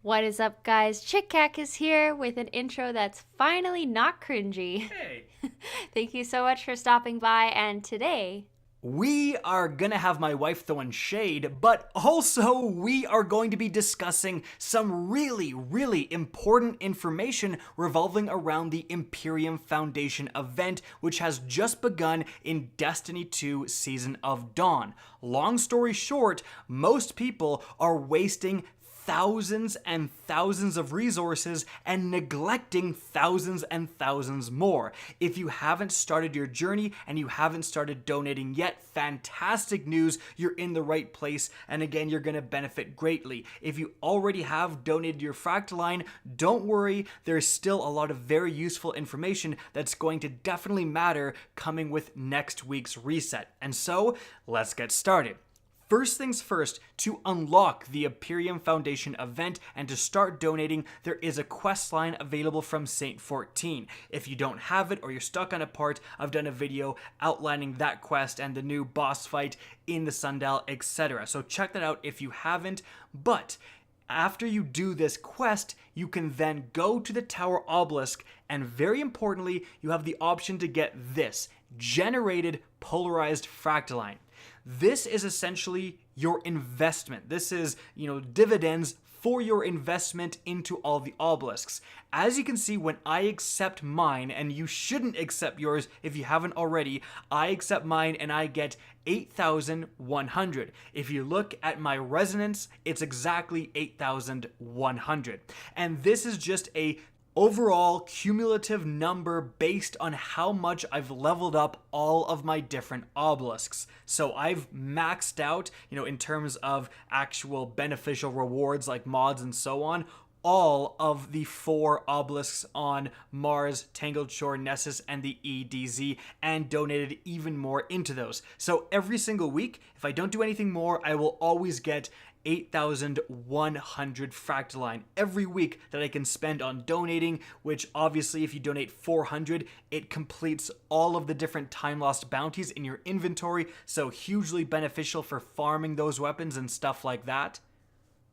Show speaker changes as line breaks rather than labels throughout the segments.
What is up, guys? Chick is here with an intro that's finally not cringy.
Hey.
Thank you so much for stopping by, and today,
We are gonna have my wife throwing shade, but also we are going to be discussing some really important information revolving around the Empyrean Foundation event, which has just begun in Destiny 2 Season of Dawn. Long story short, most people are wasting thousands and thousands of resources and neglecting thousands and thousands more. If you haven't started your journey and you haven't started donating yet, fantastic news, you're in the right place, and again, you're going to benefit greatly. If you already have donated your Fractiline, don't worry, there's still a lot of very useful information that's going to definitely matter coming with next week's reset. And so, let's get started. First things first, to unlock the Empyrean Foundation event and to start donating, there is a quest line available from Saint 14. If you don't have it or you're stuck on a part, I've done a video outlining that quest and the new boss fight in the Sundial, etc. So check that out if you haven't. But after you do this quest, you can then go to the Tower Obelisk, and very importantly, you have the option to get this generated polarized Fractiline. This is essentially your investment. This is, dividends for your investment into all the obelisks. As you can see, when I accept mine, and you shouldn't accept yours if you haven't already, I accept mine and I get 8,100. If you look at my resonance, it's exactly 8,100. And this is just a overall cumulative number based on how much I've leveled up all of my different obelisks. So I've maxed out, in terms of actual beneficial rewards like mods and so on, all of the 4 obelisks on Mars, Tangled Shore, Nessus, and the EDZ, and donated even more into those. So every single week, if I don't do anything more, I will always get 8,100 Fractiline every week that I can spend on donating, which obviously if you donate 400, it completes all of the different time lost bounties in your inventory, so hugely beneficial for farming those weapons and stuff like that.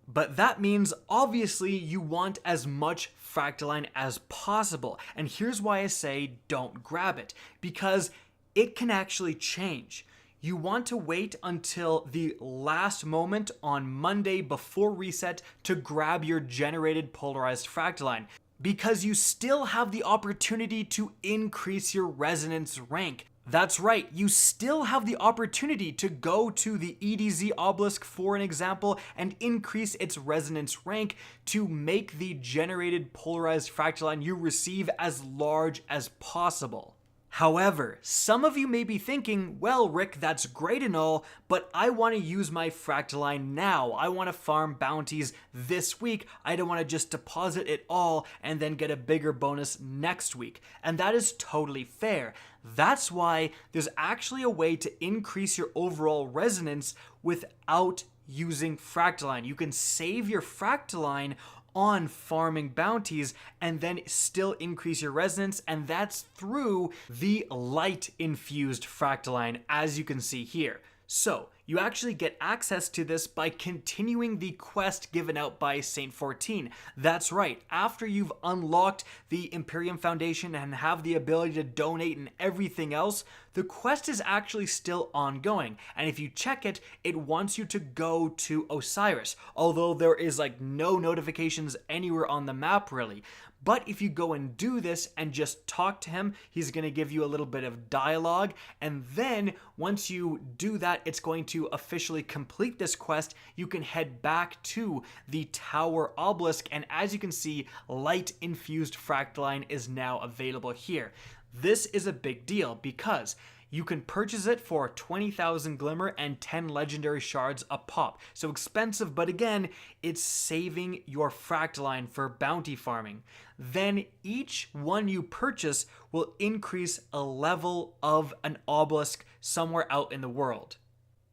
But that means, obviously, you want as much Fractiline as possible. And here's why I say don't grab it. Because it can actually change. You want to wait until the last moment on Monday before reset to grab your generated polarized Fractiline, because you still have the opportunity to increase your resonance rank. That's right, you still have the opportunity to go to the EDZ obelisk, for an example, and increase its resonance rank to make the generated polarized Fractiline you receive as large as possible. However, some of you may be thinking, well, Rick, that's great and all, but I want to use my Fractiline now. I want to farm bounties this week. I don't want to just deposit it all and then get a bigger bonus next week. And that is totally fair. That's why there's actually a way to increase your overall resonance without using Fractiline. You can save your Fractiline on farming bounties and then still increase your resonance, and that's through the light infused Fractiline, as you can see here. So you actually get access to this by continuing the quest given out by Saint 14. That's right, after you've unlocked the Empyrean Foundation and have the ability to donate and everything else, the quest is actually still ongoing. And if you check it, it wants you to go to Osiris, although there is no notifications anywhere on the map really. But if you go and do this and just talk to him, he's going to give you a little bit of dialogue. And then once you do that, it's going to officially complete this quest. You can head back to the Tower Obelisk. And as you can see, light infused Fractiline is now available here. This is a big deal because you can purchase it for 20,000 Glimmer and 10 Legendary Shards a pop. So expensive, but again, it's saving your Fractiline for bounty farming. Then each one you purchase will increase a level of an obelisk somewhere out in the world.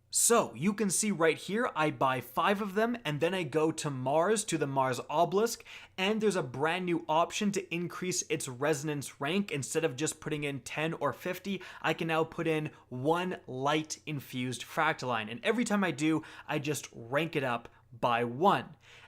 So you can see right here, I buy 5 of them and then I go to Mars, to the Mars obelisk, and there's a brand new option to increase its resonance rank. Instead of just putting in 10 or 50, I can now put in 1 light infused Fractiline. And every time I do, I just rank it up by 1.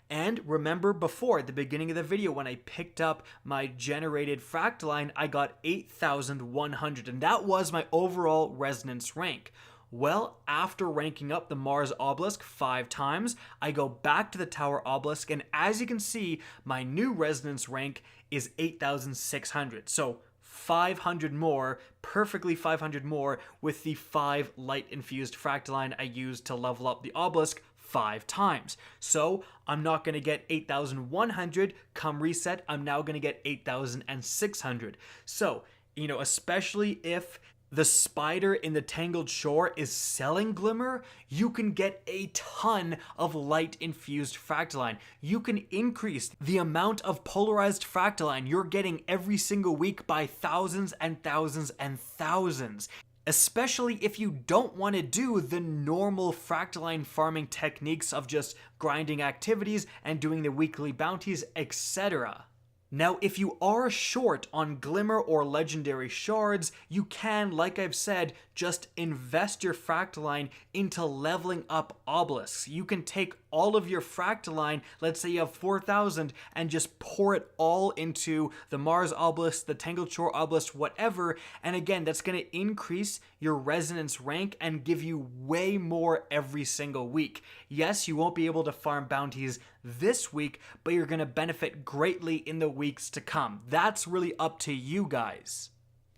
And remember before, at the beginning of the video, when I picked up my generated Fractiline, I got 8,100, and that was my overall resonance rank. Well, after ranking up the Mars Obelisk 5 times, I go back to the Tower Obelisk, and as you can see, my new resonance rank is 8,600. So 500 more, perfectly 500 more, with the 5 light-infused Fractiline I used to level up the Obelisk 5 times. So I'm not going to get 8,100 come reset, I'm now going to get 8,600. So, especially if the spider in the Tangled Shore is selling Glimmer, you can get a ton of light-infused Fractiline. You can increase the amount of polarized Fractiline you're getting every single week by thousands and thousands and thousands. Especially if you don't want to do the normal Fractiline farming techniques of just grinding activities and doing the weekly bounties, etc. Now, if you are short on Glimmer or Legendary Shards, you can, like I've said, just invest your Fractiline into leveling up obelisks. You can take all of your Fractiline, let's say you have 4,000, and just pour it all into the Mars Obelisk, the Tangled Shore Obelisk, whatever, and again, that's going to increase your resonance rank and give you way more every single week. Yes, you won't be able to farm bounties this week, but you're going to benefit greatly in the weeks to come. That's really up to you guys.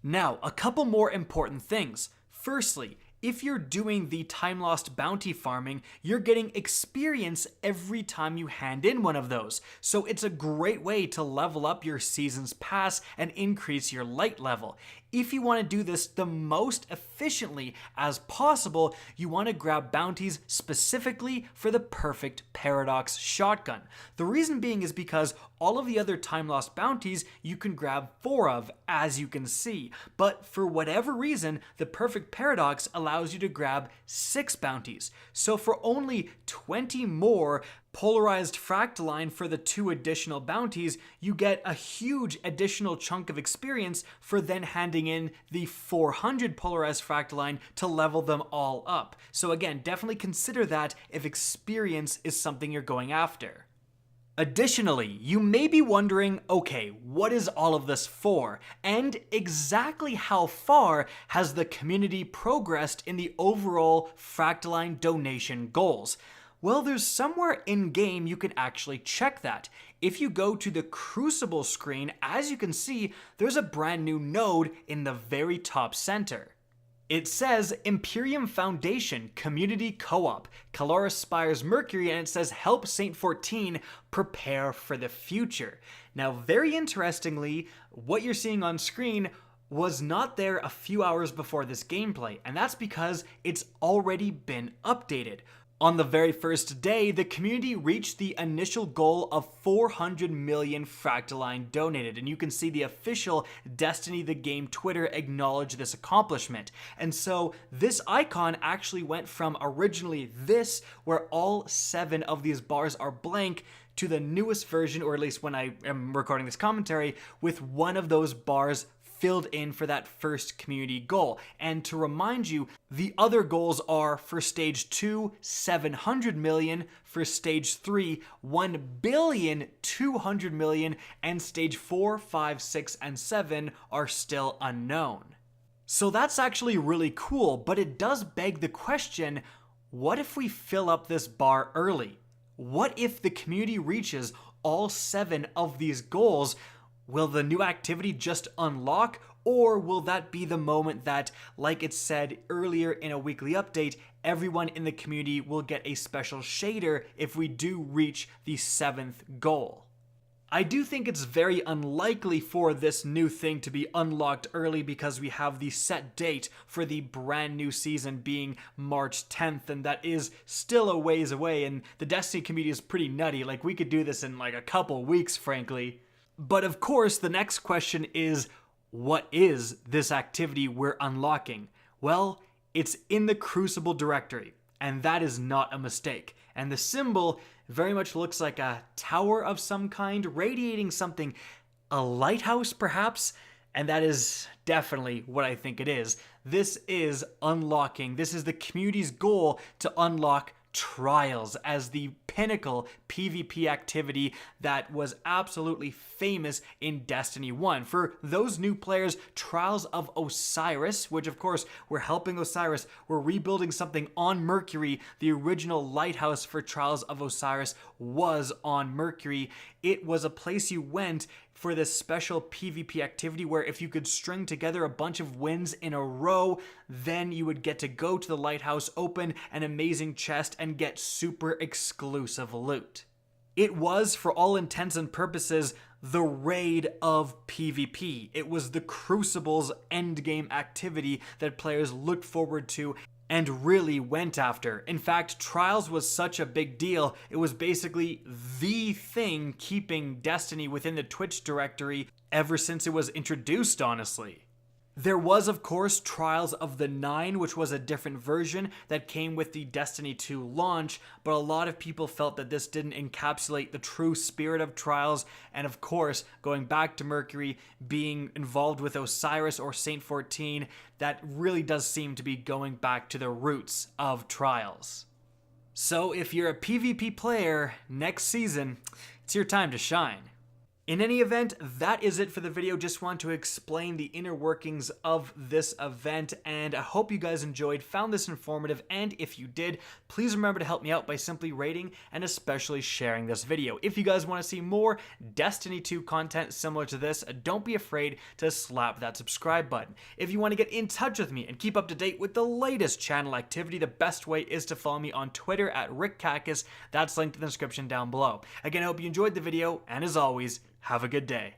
Now, a couple more important things. Firstly, if you're doing the time lost bounty farming, you're getting experience every time you hand in one of those. So it's a great way to level up your season's pass and increase your light level. If you want to do this the most efficiently as possible, you want to grab bounties specifically for the perfect Paradox shotgun. The reason being is because all of the other time lost bounties you can grab 4 of, as you can see. But for whatever reason, the perfect Paradox allows you to grab 6 bounties. So for only 20 more polarized Fractiline for the 2 additional bounties, you get a huge additional chunk of experience for then handing in the 400 polarized Fractiline to level them all up. So again, definitely consider that if experience is something you're going after. Additionally, you may be wondering, okay, what is all of this for? And exactly how far has the community progressed in the overall Fractiline donation goals? Well, there's somewhere in-game you can actually check that. If you go to the Crucible screen, as you can see, there's a brand new node in the very top center. It says Empyrean Foundation Community Co-op, Caloris Spires Mercury, and it says Help Saint 14 Prepare for the Future. Now, very interestingly, what you're seeing on screen was not there a few hours before this gameplay, and that's because it's already been updated. On the very first day, the community reached the initial goal of 400 million Fractiline donated, and you can see the official Destiny the Game Twitter acknowledge this accomplishment. And so this icon actually went from originally this, where all 7 of these bars are blank, to the newest version, or at least when I am recording this commentary, with one of those bars filled in for that first community goal. And to remind you, the other goals are for stage 2, 700 million, for stage 3, 1,200 million, and stage 4, 5, 6, and 7 are still unknown. So that's actually really cool, but it does beg the question, what if we fill up this bar early? What if the community reaches all 7 of these goals? Will the new activity just unlock, or will that be the moment that, like it said earlier in a weekly update, everyone in the community will get a special shader if we do reach the 7th goal? I do think it's very unlikely for this new thing to be unlocked early because we have the set date for the brand new season being March 10th, and that is still a ways away, and the Destiny community is pretty nutty. Like, we could do this in like a couple weeks, frankly. But of course, the next question is, what is this activity we're unlocking? Well, it's in the Crucible directory, and that is not a mistake. And the symbol very much looks like a tower of some kind, radiating something, a lighthouse perhaps, and that is definitely what I think it is. This is unlocking. This is the community's goal to unlock Trials as the pinnacle PvP activity that was absolutely famous in Destiny 1. For those new players, Trials of Osiris, which of course we're helping Osiris, we're rebuilding something on Mercury. The original lighthouse for Trials of Osiris was on Mercury. It was a place you went for this special PvP activity where if you could string together a bunch of wins in a row, then you would get to go to the lighthouse, open an amazing chest, and get super exclusive loot. It was, for all intents and purposes, the raid of PvP. It was the Crucible's endgame activity that players looked forward to and really went after. In fact, Trials was such a big deal, it was basically the thing keeping Destiny within the Twitch directory ever since it was introduced, honestly. There was, of course, Trials of the Nine, which was a different version that came with the Destiny 2 launch, but a lot of people felt that this didn't encapsulate the true spirit of Trials, and of course, going back to Mercury, being involved with Osiris or Saint 14, that really does seem to be going back to the roots of Trials. So if you're a PvP player, next season, it's your time to shine. In any event, that is it for the video. Just want to explain the inner workings of this event, and I hope you guys enjoyed, found this informative, and if you did, please remember to help me out by simply rating and especially sharing this video. If you guys want to see more Destiny 2 content similar to this, don't be afraid to slap that subscribe button. If you want to get in touch with me and keep up to date with the latest channel activity, the best way is to follow me on Twitter at @RickKackis. That's linked in the description down below. Again, I hope you enjoyed the video, and as always, have a good day.